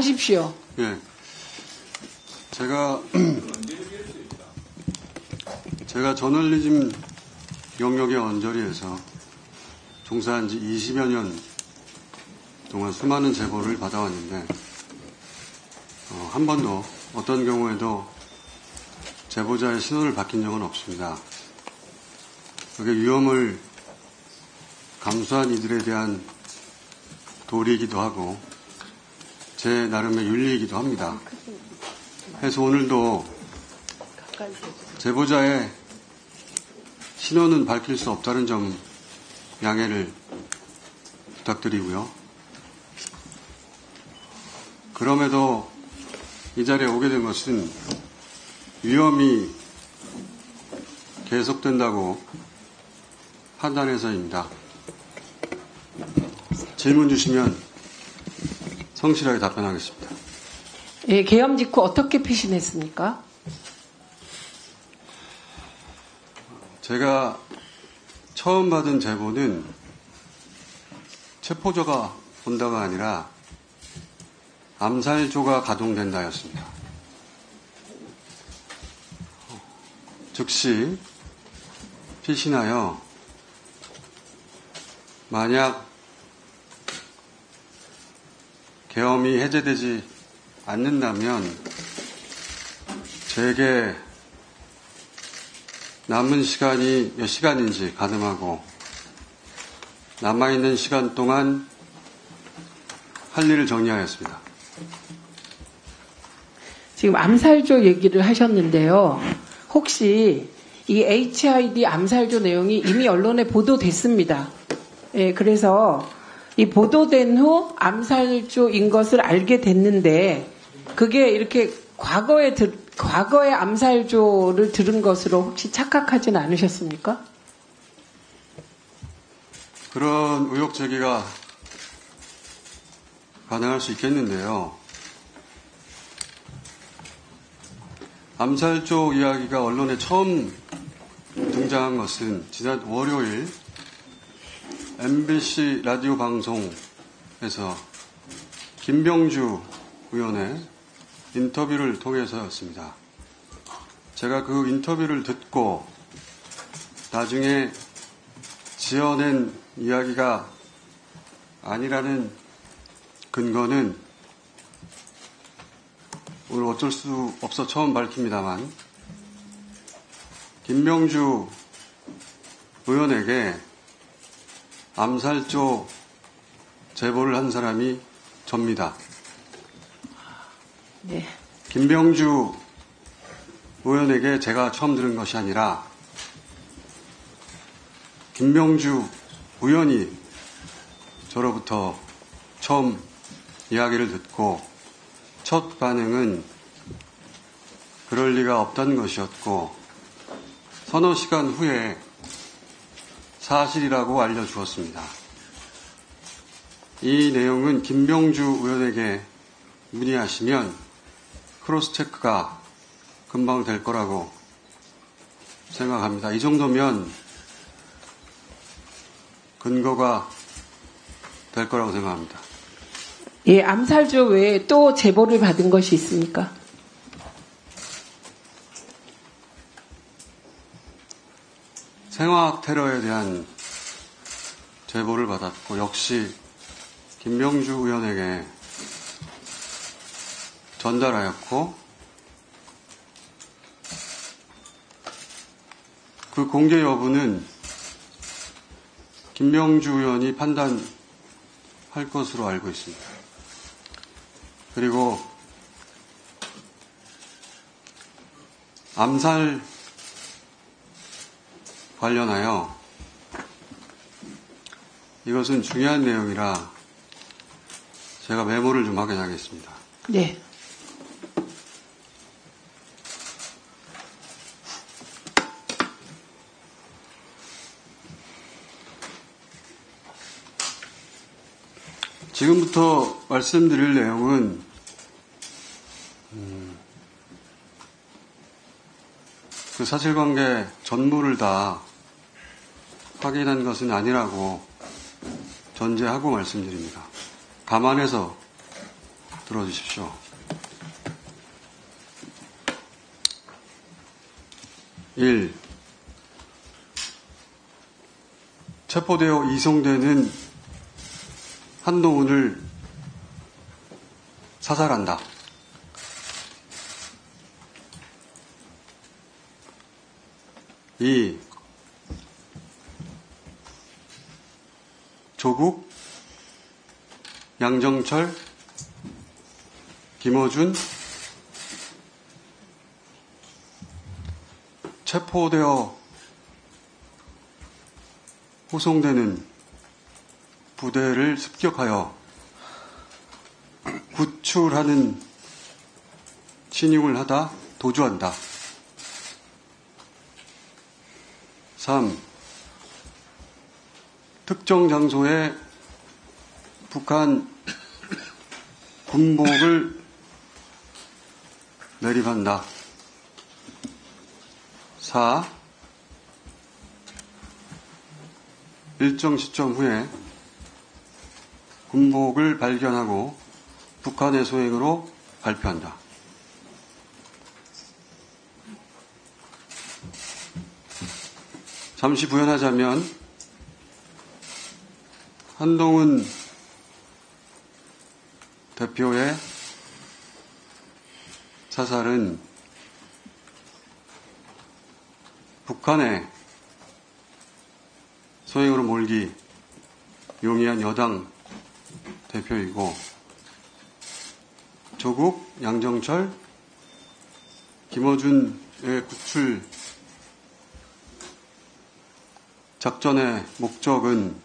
하십시오. 예. 제가 저널리즘 영역의 언저리에서 종사한 지 20여 년 동안 수많은 제보를 받아왔는데, 한 번도 어떤 경우에도 제보자의 신원을 밝힌 적은 없습니다. 그게 위험을 감수한 이들에 대한 도리이기도 하고 제 나름의 윤리이기도 합니다. 그래서 오늘도 제보자의 신원은 밝힐 수 없다는 점 양해를 부탁드리고요. 그럼에도 이 자리에 오게 된 것은 위험이 계속된다고 판단해서입니다. 질문 주시면 성실하게 답변하겠습니다. 예, 계엄 직후 어떻게 피신했습니까? 제가 처음 받은 제보는 체포조가 온다가 아니라 암살조가 가동된다였습니다. 즉시 피신하여 만약 계엄이 해제되지 않는다면 제게 남은 시간이 몇 시간인지 가늠하고 남아있는 시간 동안 할 일을 정리하였습니다. 지금 암살조 얘기를 하셨는데요. 혹시 이 HID 암살조 내용이 이미 언론에 보도됐습니다. 예, 그래서 이 보도된 후 암살조인 것을 알게 됐는데 그게 이렇게 과거에 암살조를 들은 것으로 혹시 착각하지는 않으셨습니까? 그런 의혹 제기가 가능할 수 있겠는데요. 암살조 이야기가 언론에 처음 등장한 것은 지난 월요일 MBC 라디오 방송에서 김병주 의원의 인터뷰를 통해서였습니다. 제가 그 인터뷰를 듣고 나중에 지어낸 이야기가 아니라는 근거는 오늘 어쩔 수 없어 처음 밝힙니다만 김병주 의원에게 암살조 제보를 한 사람이 접니다. 네. 김병주 의원에게 제가 처음 들은 것이 아니라 김병주 의원이 저로부터 처음 이야기를 듣고 첫 반응은 그럴 리가 없다는 것이었고 서너 시간 후에 사실이라고 알려주었습니다. 이 내용은 김병주 의원에게 문의하시면 크로스체크가 금방 될 거라고 생각합니다. 이 정도면 근거가 될 거라고 생각합니다. 예, 암살조 외에 또 제보를 받은 것이 있습니까? 생화학 테러에 대한 제보를 받았고 역시 김병주 의원에게 전달하였고 그 공개 여부는 김병주 의원이 판단할 것으로 알고 있습니다. 그리고 암살 관련하여 이것은 중요한 내용이라 제가 메모를 좀 확인하겠습니다. 네. 지금부터 말씀드릴 내용은 그 사실관계 전부를 다 확인한 것은 아니라고 전제하고 말씀드립니다. 감안해서 들어주십시오. 1. 체포되어 이송되는 한동훈을 사살한다. 2. 조국, 양정철, 김어준, 체포되어 호송되는 부대를 습격하여 구출하는 신용을 하다 도주한다. 3. 특정 장소에 북한 군복을 매립한다. 4. 일정 시점 후에 군복을 발견하고 북한의 소행으로 발표한다. 잠시 부연하자면 한동훈 대표의 사살은 북한의 소행으로 몰기 용이한 여당 대표이고 조국, 양정철, 김어준의 구출 작전의 목적은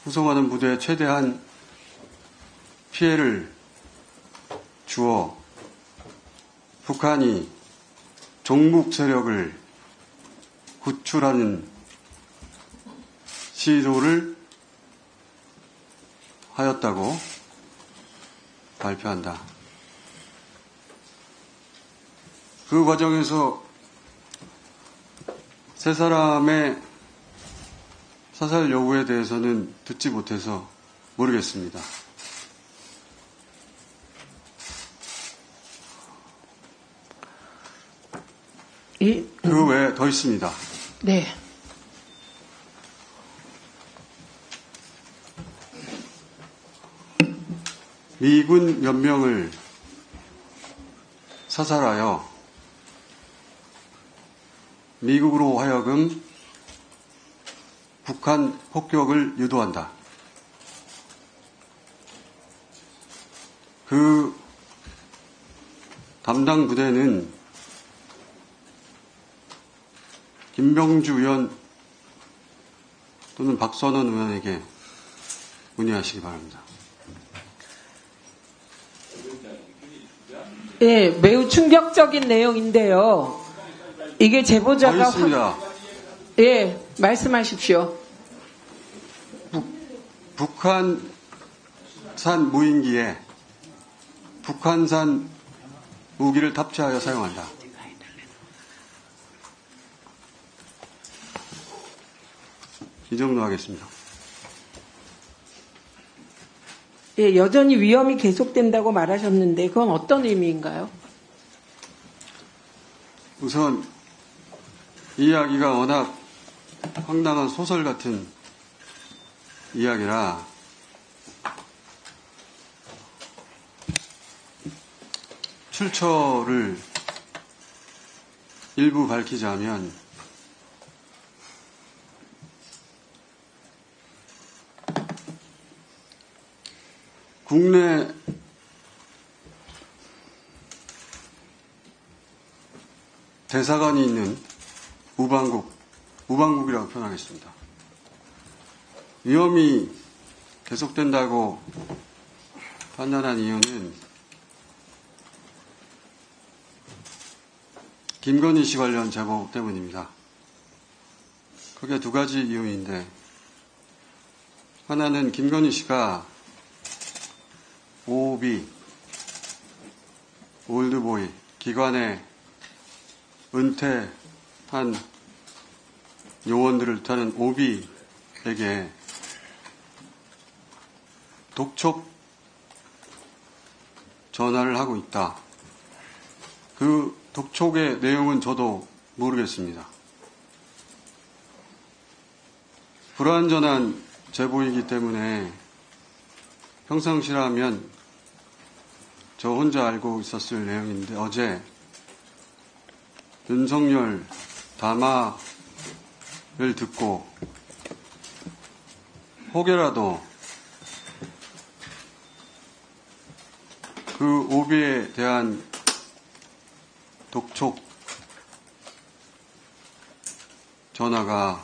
후송하는 부대에 최대한 피해를 주어 북한이 종북 세력을 구출하는 시도를 하였다고 발표한다. 그 과정에서 세 사람의 사살 여부에 대해서는 듣지 못해서 모르겠습니다. 그 외에 더 있습니다. 네. 미군 몇 명을 사살하여 미국으로 하여금 북한 폭격을 유도한다. 그 담당 부대는 김병주 의원 또는 박선원 의원에게 문의하시기 바랍니다. 예, 매우 충격적인 내용인데요. 이게 제보자가 있습니다. 예, 말씀하십시오. 북한산 무인기에 북한산 무기를 탑재하여 사용한다. 이 정도 하겠습니다. 예, 여전히 위험이 계속된다고 말하셨는데 그건 어떤 의미인가요? 우선 이 이야기가 워낙 황당한 소설 같은 이야기라 출처를 일부 밝히자면 국내 대사관이 있는 우방국이라고 표현하겠습니다. 위험이 계속된다고 판단한 이유는 김건희 씨 관련 제보 때문입니다. 크게 두 가지 이유인데, 하나는 김건희 씨가 OB, 올드보이, 기관에 은퇴한 요원들을 타는 OB에게 독촉 전화를 하고 있다. 그 독촉의 내용은 저도 모르겠습니다. 불완전한 제보이기 때문에 평상시라면 저 혼자 알고 있었을 내용인데 어제 윤석열 담화를 듣고 혹여라도 그 오비에 대한 독촉 전화가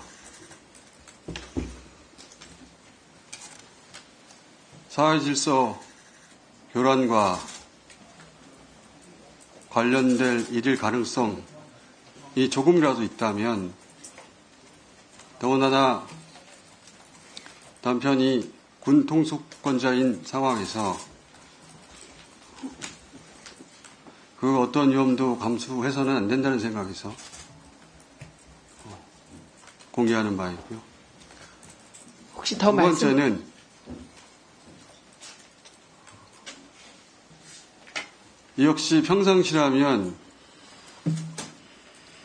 사회질서 교란과 관련될 일일 가능성이 조금이라도 있다면, 더군다나 남편이 군 통수권자인 상황에서 그 어떤 위험도 감수해서는 안 된다는 생각에서 공개하는 바이고요. 혹시 더 두 번째는 이 역시 평상시라면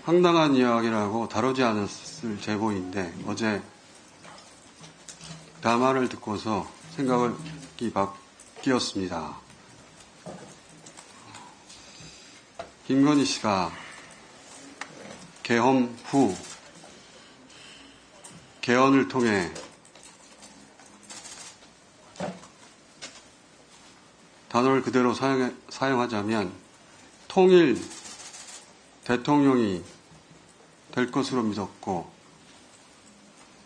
황당한 이야기라고 다루지 않았을 제보인데 어제 담화를 듣고서 생각이 바뀌었습니다. 김건희 씨가 계엄 후 개헌을 통해 단어를 그대로 사용하자면 통일 대통령이 될 것으로 믿었고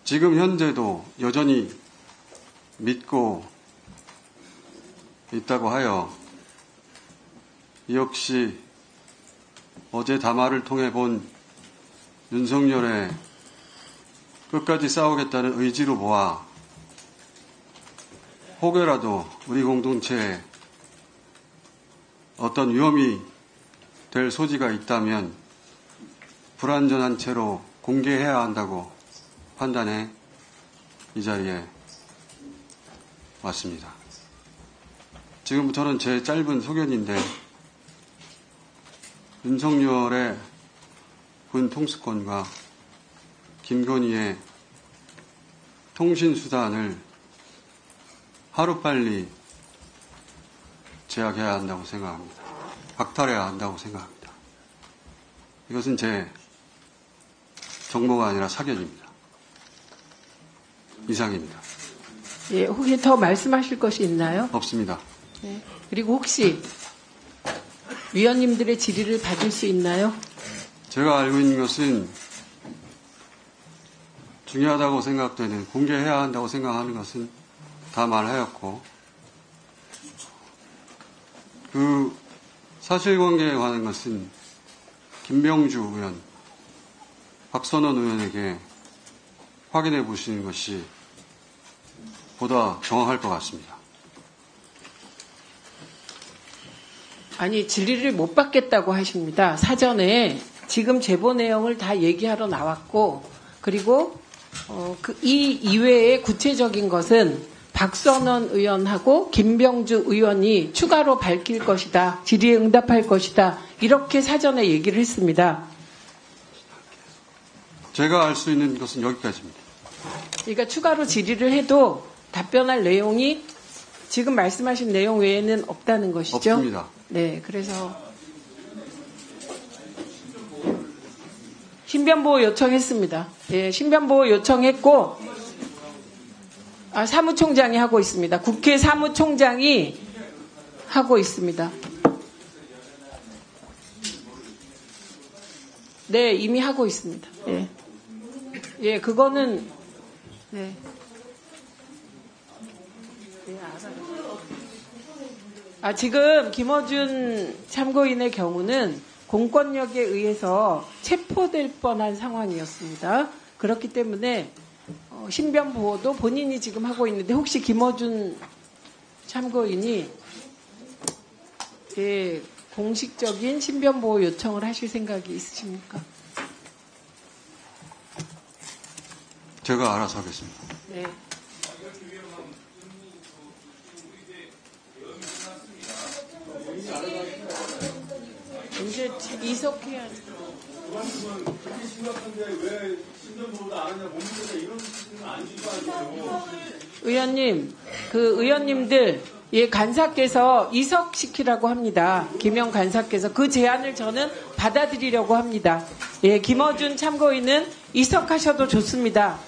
지금 현재도 여전히 믿고 있다고 하여 이 역시 어제 담화를 통해 본 윤석열의 끝까지 싸우겠다는 의지로 보아 혹여라도 우리 공동체에 어떤 위험이 될 소지가 있다면 불완전한 채로 공개해야 한다고 판단해 이 자리에 왔습니다. 지금부터는 제 짧은 소견인데 윤석열의 군 통수권과 김건희의 통신수단을 하루빨리 제약해야 한다고 생각합니다. 박탈해야 한다고 생각합니다. 이것은 제 정보가 아니라 사견입니다. 이상입니다. 예, 혹시 더 말씀하실 것이 있나요? 없습니다. 네. 그리고 혹시 위원님들의 질의를 받을 수 있나요? 제가 알고 있는 것은 중요하다고 생각되는, 공개해야 한다고 생각하는 것은 다 말하였고 그 사실관계에 관한 것은 김병주 의원, 박선원 의원에게 확인해 보시는 것이 보다 정확할 것 같습니다. 아니, 질의를 못 받겠다고 하십니다. 사전에 지금 제보 내용을 다 얘기하러 나왔고, 그리고 이 이외의 구체적인 것은 박선원 의원하고 김병주 의원이 추가로 밝힐 것이다, 질의에 응답할 것이다, 이렇게 사전에 얘기를 했습니다. 제가 알 수 있는 것은 여기까지입니다. 그러니까 추가로 질의를 해도 답변할 내용이 지금 말씀하신 내용 외에는 없다는 것이죠? 없습니다. 네, 그래서 신변보호 요청했습니다. 예, 신변보호 요청했고, 사무총장이 하고 있습니다. 국회 사무총장이 하고 있습니다. 네, 이미 하고 있습니다. 예, 예, 그거는 네. 지금 김어준 참고인의 경우는 공권력에 의해서 체포될 뻔한 상황이었습니다. 그렇기 때문에 신변보호도 본인이 지금 하고 있는데 혹시 김어준 참고인이 공식적인 신변보호 요청을 하실 생각이 있으십니까? 제가 알아서 하겠습니다. 네. 이석해야지. 그렇게 심각한데 왜 신변보호도 안 하냐, 몸무게가 이런 식으로 안 주고. 의원님, 그 의원님들, 예, 간사께서 이석시키라고 합니다. 김영 간사께서 그 제안을 저는 받아들이려고 합니다. 예, 김어준 참고인은 이석하셔도 좋습니다.